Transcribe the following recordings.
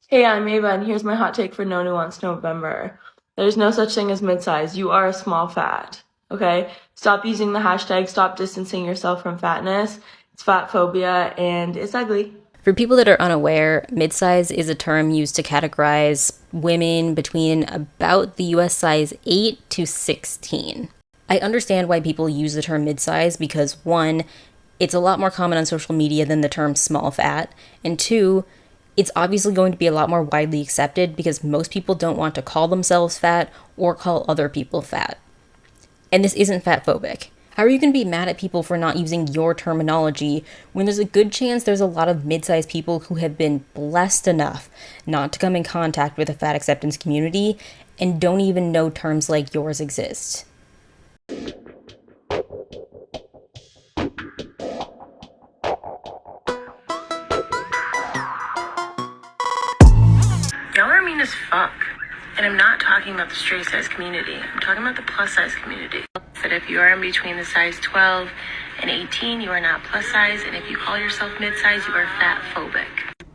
Hey, I'm Ava, and here's my hot take for No Nuance November. There's no such thing as midsize. You are a small fat. Okay? Stop using the hashtag, stop distancing yourself from fatness. It's fatphobia, and it's ugly. For people that are unaware, midsize is a term used to categorize women between about the US size 8 to 16. I understand why people use the term midsize because, one, it's a lot more common on social media than the term small fat, and two, it's obviously going to be a lot more widely accepted because most people don't want to call themselves fat or call other people fat. And this isn't fatphobic. How are you going to be mad at people for not using your terminology when there's a good chance there's a lot of mid-sized people who have been blessed enough not to come in contact with the fat acceptance community and don't even know terms like yours exist? Y'all are mean as fuck. And I'm not talking about the straight size community. I'm talking about the plus size community. That if you are in between the size 12 and 18, you are not plus size. And if you call yourself mid-size, you are fat phobic.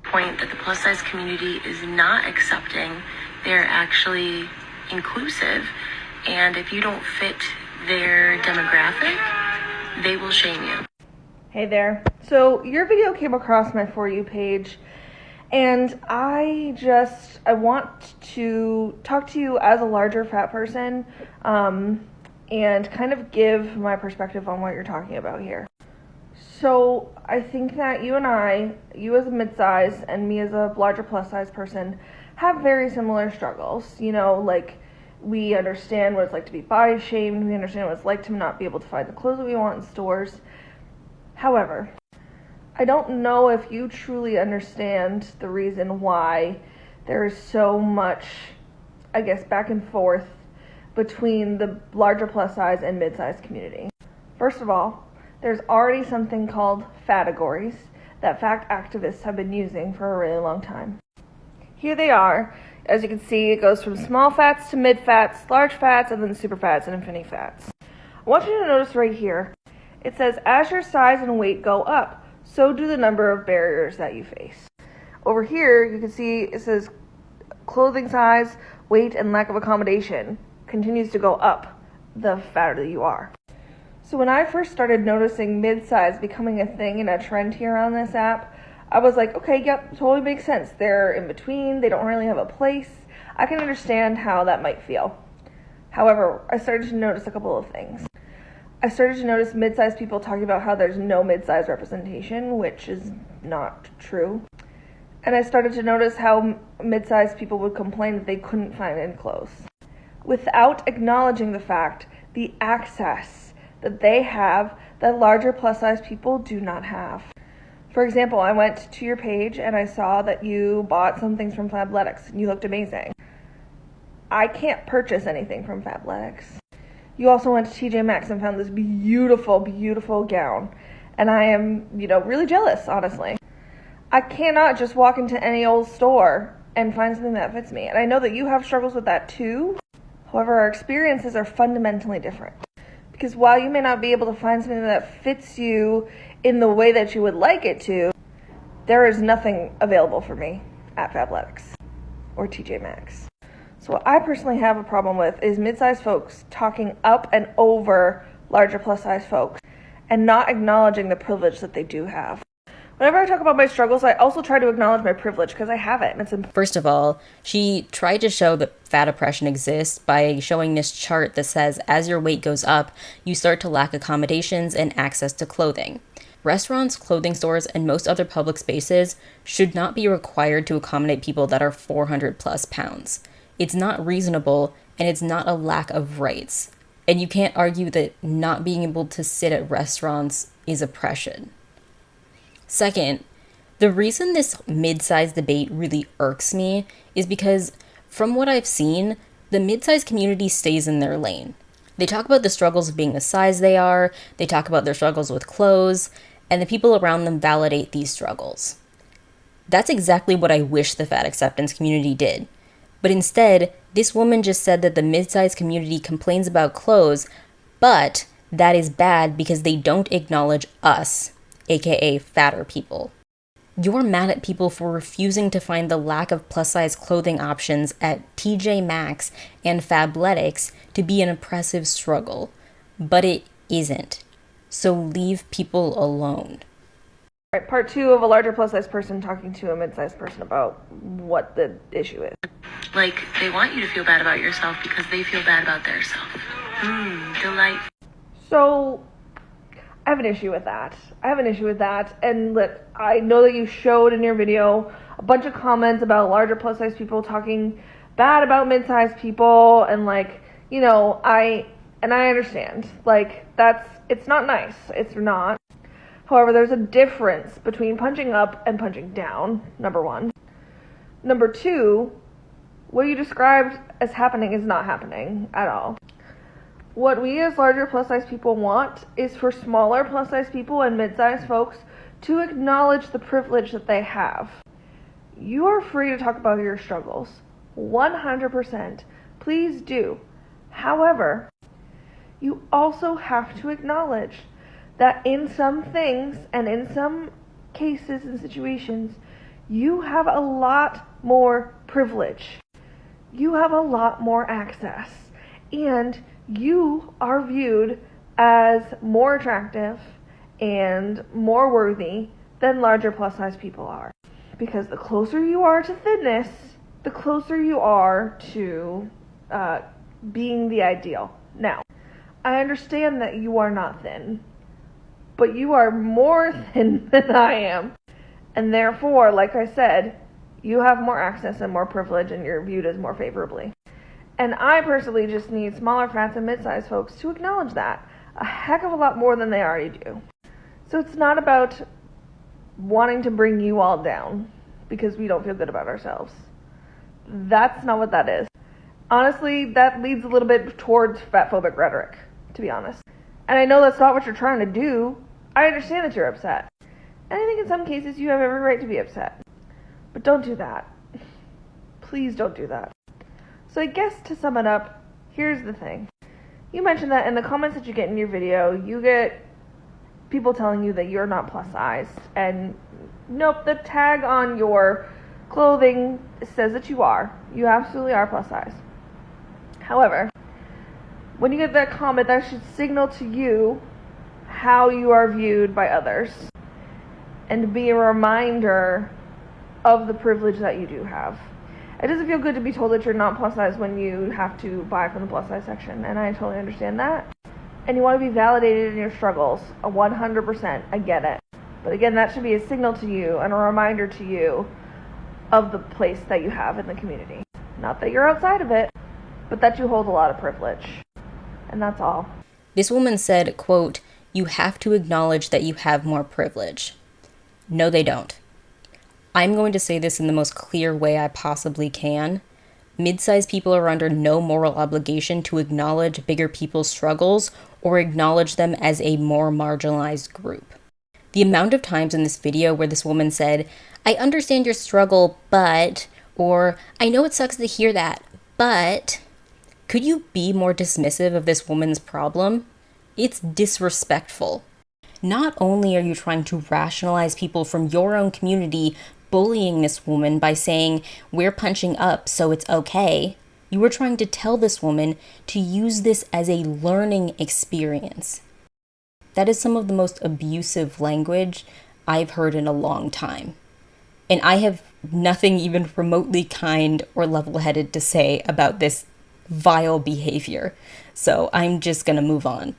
Point that the plus size community is not accepting. They're actually inclusive. And if you don't fit their demographic, they will shame you. Hey there. So your video came across my For You page, and I want to talk to you as a larger fat person, and kind of give my perspective on what you're talking about here. So I think that you as a mid-size and me as a larger plus size person, have very similar struggles. Like, we understand what it's like to be body shamed, we understand what it's like to not be able to find the clothes that we want in stores. However, I don't know if you truly understand the reason why there is so much, back and forth between the larger plus size and mid-size community. First of all, there's already something called categories that fact activists have been using for a really long time. Here they are. As you can see, it goes from small fats to mid fats, large fats, and then super fats and infinity fats. I want you to notice right here, it says, as your size and weight go up, so do the number of barriers that you face. Over here, you can see it says clothing size, weight, and lack of accommodation continues to go up the fatter that you are. So when I first started noticing mid-size becoming a thing and a trend here on this app, I was like, okay, yep, totally makes sense. They're in between, they don't really have a place. I can understand how that might feel. However, I started to notice a couple of things. I started to notice mid-sized people talking about how there's no mid-size representation, which is not true. And I started to notice how mid-sized people would complain that they couldn't find any clothes, without acknowledging the fact, the access that they have that larger plus-size people do not have. For example, I went to your page and I saw that you bought some things from Fabletics and you looked amazing. I can't purchase anything from Fabletics. You also went to TJ Maxx and found this beautiful, beautiful gown. And I am, really jealous, honestly. I cannot just walk into any old store and find something that fits me. And I know that you have struggles with that too. However, our experiences are fundamentally different. Because while you may not be able to find something that fits you in the way that you would like it to, there is nothing available for me at Fabletics or TJ Maxx. So what I personally have a problem with is mid-sized folks talking up and over larger plus-size folks and not acknowledging the privilege that they do have. Whenever I talk about my struggles, I also try to acknowledge my privilege because I have it. And it's important. First of all, she tried to show that fat oppression exists by showing this chart that says as your weight goes up, you start to lack accommodations and access to clothing. Restaurants, clothing stores, and most other public spaces should not be required to accommodate people that are 400 plus pounds. It's not reasonable, and it's not a lack of rights. And you can't argue that not being able to sit at restaurants is oppression. Second, the reason this mid-size debate really irks me is because, from what I've seen, the mid-size community stays in their lane. They talk about the struggles of being the size they are, they talk about their struggles with clothes, and the people around them validate these struggles. That's exactly what I wish the fat acceptance community did. But instead, this woman just said that the mid-size community complains about clothes, but that is bad because they don't acknowledge us, aka fatter people. You're mad at people for refusing to find the lack of plus-size clothing options at TJ Maxx and Fabletics to be an oppressive struggle. But it isn't. So leave people alone. All right, part 2 of a larger plus-size person talking to a mid-sized person about what the issue is. Like, they want you to feel bad about yourself because they feel bad about their self. Delight. So, I have an issue with that. And I know that you showed in your video a bunch of comments about larger plus-size people talking bad about mid-sized people, and I understand. It's not nice. It's not. However, there's a difference between punching up and punching down, number 1. Number 2, what you described as happening is not happening at all. What we as larger plus-size people want is for smaller plus-size people and mid-sized folks to acknowledge the privilege that they have. You are free to talk about your struggles. 100%. Please do. However, you also have to acknowledge that in some things and in some cases and situations, you have a lot more privilege. You have a lot more access. And you are viewed as more attractive and more worthy than larger plus size people are. Because the closer you are to thinness, the closer you are to being the ideal. Now, I understand that you are not thin, but you are more thin than I am. And therefore, like I said, you have more access and more privilege, and you're viewed as more favorably. And I personally just need smaller fats and mid-sized folks to acknowledge that a heck of a lot more than they already do. So it's not about wanting to bring you all down because we don't feel good about ourselves. That's not what that is. Honestly, that leads a little bit towards fatphobic rhetoric, to be honest. And I know that's not what you're trying to do. I understand that you're upset. And I think in some cases you have every right to be upset. But don't do that. Please don't do that. So I guess to sum it up, here's the thing. You mentioned that in the comments that you get in your video, you get people telling you that you're not plus size. And nope, the tag on your clothing says that you are. You absolutely are plus size. However, when you get that comment, that should signal to you how you are viewed by others and be a reminder of the privilege that you do have. It doesn't feel good to be told that you're not plus size when you have to buy from the plus size section, and I totally understand that. And you want to be validated in your struggles, 100%, I get it. But again, that should be a signal to you and a reminder to you of the place that you have in the community. Not that you're outside of it, but that you hold a lot of privilege. And that's all. This woman said, quote, "You have to acknowledge that you have more privilege." No, they don't. I'm going to say this in the most clear way I possibly can. Mid-sized people are under no moral obligation to acknowledge bigger people's struggles or acknowledge them as a more marginalized group. The amount of times in this video where this woman said, "I understand your struggle, but," or "I know it sucks to hear that, but," could you be more dismissive of this woman's problem? It's disrespectful. Not only are you trying to rationalize people from your own community bullying this woman by saying, "We're punching up, so it's okay," you were trying to tell this woman to use this as a learning experience. That is some of the most abusive language I've heard in a long time. And I have nothing even remotely kind or level-headed to say about this vile behavior. So I'm just gonna move on.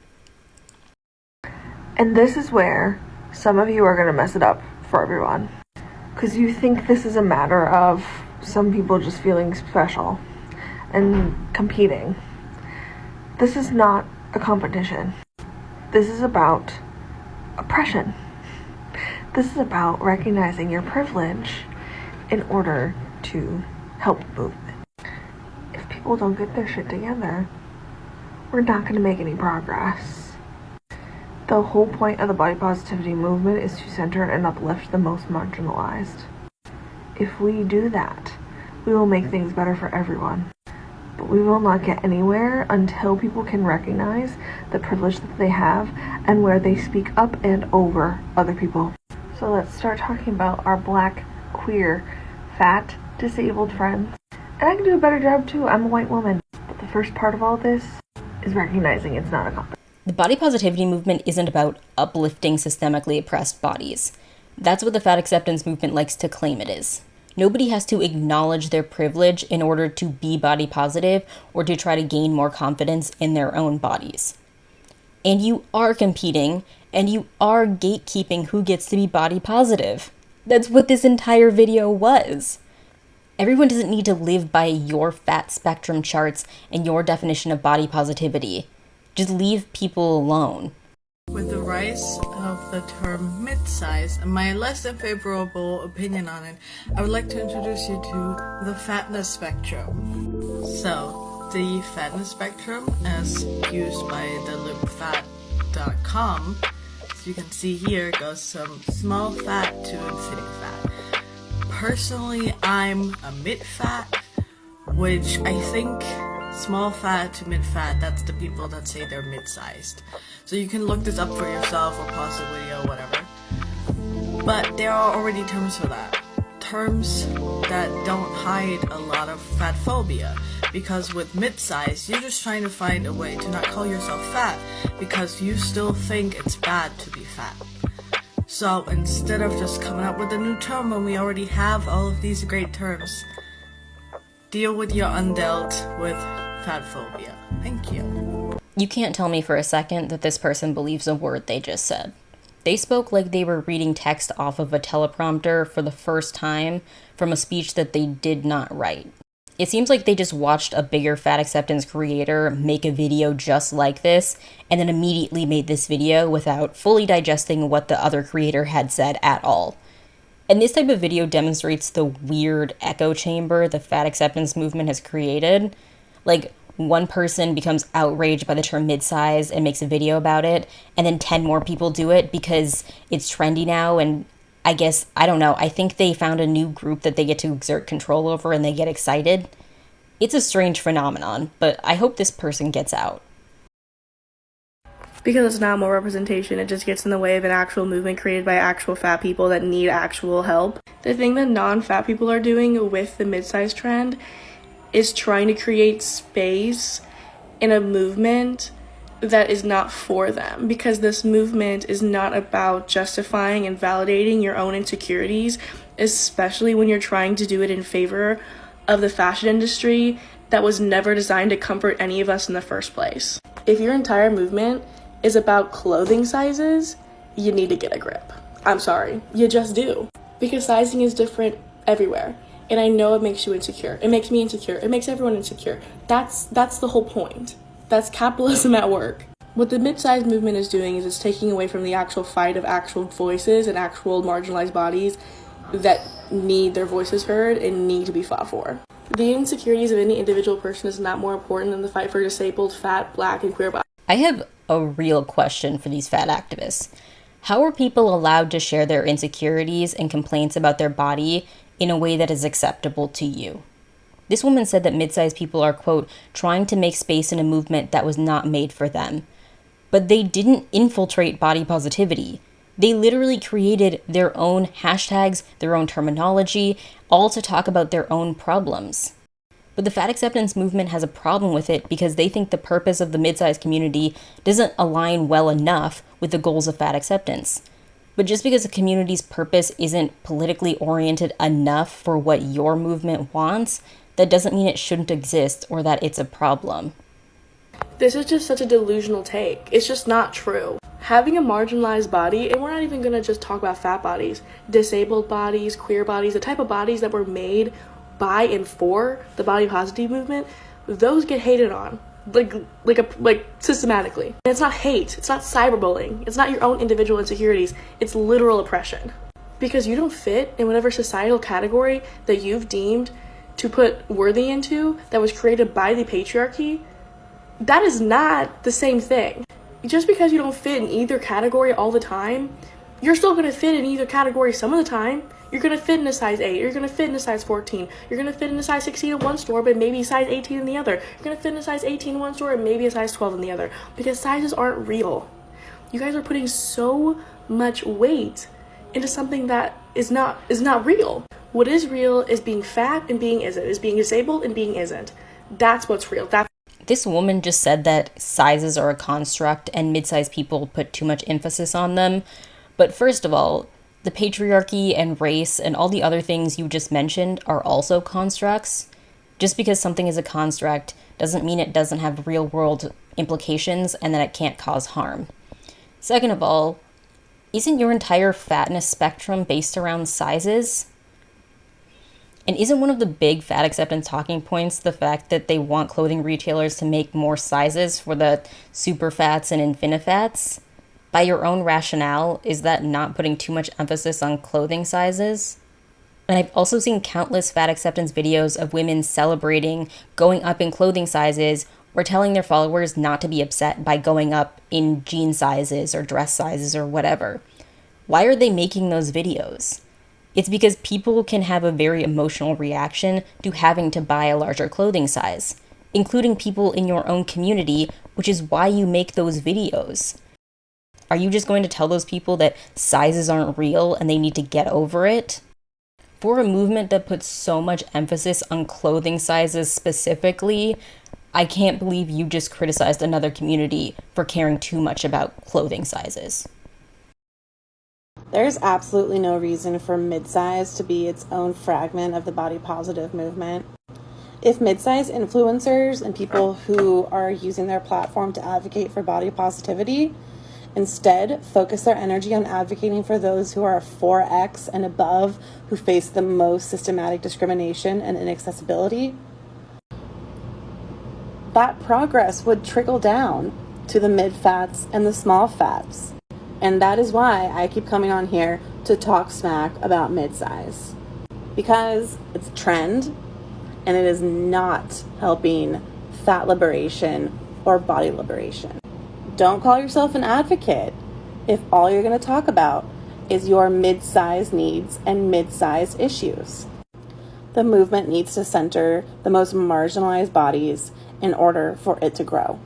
And this is where some of you are going to mess it up for everyone. Because you think this is a matter of some people just feeling special and competing. This is not a competition. This is about oppression. This is about recognizing your privilege in order to help the movement. If people don't get their shit together, we're not going to make any progress. The whole point of the body positivity movement is to center and uplift the most marginalized. If we do that, we will make things better for everyone. But we will not get anywhere until people can recognize the privilege that they have and where they speak up and over other people. So let's start talking about our black, queer, fat, disabled friends. And I can do a better job too. I'm a white woman. But the first part of all this is recognizing it's not a compliment. The body positivity movement isn't about uplifting systemically oppressed bodies. That's what the fat acceptance movement likes to claim it is. Nobody has to acknowledge their privilege in order to be body positive or to try to gain more confidence in their own bodies. And you are competing, and you are gatekeeping who gets to be body positive. That's what this entire video was. Everyone doesn't need to live by your fat spectrum charts and your definition of body positivity. Just leave people alone. With the rise of the term midsize and my less than favorable opinion on it, I would like to introduce you to the fatness spectrum. So, the fatness spectrum, as used by the loopfat.com, as you can see here, goes from small fat to thinning fat. Personally, I'm a mid-fat, which I think small fat to mid-fat, that's the people that say they're mid-sized. So you can look this up for yourself or pause the video or whatever. But there are already terms for that. Terms that don't hide a lot of fat phobia. Because with mid-size, you're just trying to find a way to not call yourself fat because you still think it's bad to be fat. So instead of just coming up with a new term when we already have all of these great terms, deal with your undealt with fat phobia. Thank you. You can't tell me for a second that this person believes a word they just said. They spoke like they were reading text off of a teleprompter for the first time from a speech that they did not write. It seems like they just watched a bigger fat acceptance creator make a video just like this and then immediately made this video without fully digesting what the other creator had said at all. And this type of video demonstrates the weird echo chamber the fat acceptance movement has created. Like, one person becomes outraged by the term midsize and makes a video about it, and then 10 more people do it because it's trendy now, and I guess, I don't know, I think they found a new group that they get to exert control over and they get excited. It's a strange phenomenon, but I hope this person gets out. Because it's not more representation, it just gets in the way of an actual movement created by actual fat people that need actual help. The thing that non-fat people are doing with the mid-size trend is trying to create space in a movement that is not for them, because this movement is not about justifying and validating your own insecurities, especially when you're trying to do it in favor of the fashion industry that was never designed to comfort any of us in the first place. If your entire movement is about clothing sizes, you need to get a grip. I'm sorry, you just do. Because sizing is different everywhere. And I know it makes you insecure. It makes me insecure. It makes everyone insecure. That's the whole point. That's capitalism at work. What the mid-size movement is doing is it's taking away from the actual fight of actual voices and actual marginalized bodies that need their voices heard and need to be fought for. The insecurities of any individual person is not more important than the fight for disabled, fat, black, and queer bodies. I have a real question for these fat activists. How are people allowed to share their insecurities and complaints about their body in a way that is acceptable to you? This woman said that mid-sized people are, quote, trying to make space in a movement that was not made for them. But they didn't infiltrate body positivity. They literally created their own hashtags, their own terminology, all to talk about their own problems. But the fat acceptance movement has a problem with it because they think the purpose of the mid-size community doesn't align well enough with the goals of fat acceptance. But just because a community's purpose isn't politically oriented enough for what your movement wants, that doesn't mean it shouldn't exist or that it's a problem. This is just such a delusional take. It's just not true. Having a marginalized body, and we're not even going to just talk about fat bodies, disabled bodies, queer bodies, the type of bodies that were made by and for the body positive movement, those get hated on. Like systematically. And it's not hate, it's not cyberbullying, it's not your own individual insecurities, it's literal oppression. Because you don't fit in whatever societal category that you've deemed to put worthy into that was created by the patriarchy, that is not the same thing. Just because you don't fit in either category all the time, you're still going to fit in either category some of the time. You're going to fit in a size 8, you're going to fit in a size 14, you're going to fit in a size 16 in one store, but maybe a size 18 in the other. You're going to fit in a size 18 in one store and maybe a size 12 in the other. Because sizes aren't real. You guys are putting so much weight into something that is not real. What is real is being fat and being isn't, is being disabled and being isn't. That's what's real. This woman just said that sizes are a construct and mid-sized people put too much emphasis on them. But first of all, the patriarchy and race and all the other things you just mentioned are also constructs. Just because something is a construct doesn't mean it doesn't have real-world implications and that it can't cause harm. Second of all, isn't your entire fatness spectrum based around sizes? And isn't one of the big fat acceptance talking points the fact that they want clothing retailers to make more sizes for the super fats and infinifats? By your own rationale, is that not putting too much emphasis on clothing sizes? And I've also seen countless fat acceptance videos of women celebrating going up in clothing sizes or telling their followers not to be upset by going up in jean sizes or dress sizes or whatever. Why are they making those videos? It's because people can have a very emotional reaction to having to buy a larger clothing size, including people in your own community, which is why you make those videos. Are you just going to tell those people that sizes aren't real and they need to get over it? For a movement that puts so much emphasis on clothing sizes specifically, I can't believe you just criticized another community for caring too much about clothing sizes. There's absolutely no reason for midsize to be its own fragment of the body positive movement. If midsize influencers and people who are using their platform to advocate for body positivity instead focus their energy on advocating for those who are 4X and above who face the most systematic discrimination and inaccessibility, that progress would trickle down to the mid-fats and the small fats. And that is why I keep coming on here to talk smack about midsize. Because it's a trend and it is not helping fat liberation or body liberation. Don't call yourself an advocate if all you're going to talk about is your mid-size needs and mid-size issues. The movement needs to center the most marginalized bodies in order for it to grow.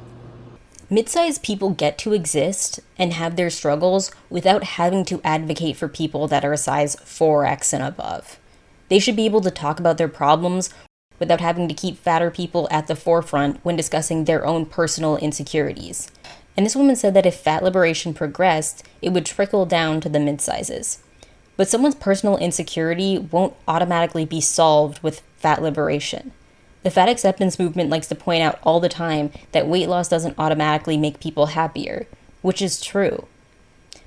Mid-sized people get to exist and have their struggles without having to advocate for people that are a size 4X and above. They should be able to talk about their problems without having to keep fatter people at the forefront when discussing their own personal insecurities. And this woman said that if fat liberation progressed, it would trickle down to the mid-sizes. But someone's personal insecurity won't automatically be solved with fat liberation. The fat acceptance movement likes to point out all the time that weight loss doesn't automatically make people happier, which is true.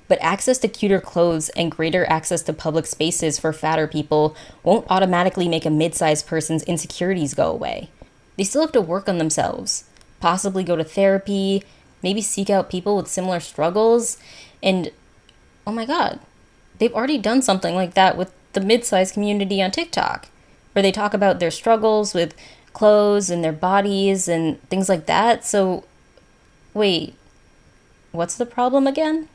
But access to cuter clothes and greater access to public spaces for fatter people won't automatically make a mid-sized person's insecurities go away. They still have to work on themselves, possibly go to therapy, maybe seek out people with similar struggles, and oh my god, they've already done something like that with the mid-sized community on TikTok, where they talk about their struggles with clothes and their bodies and things like that. So, wait, what's the problem again?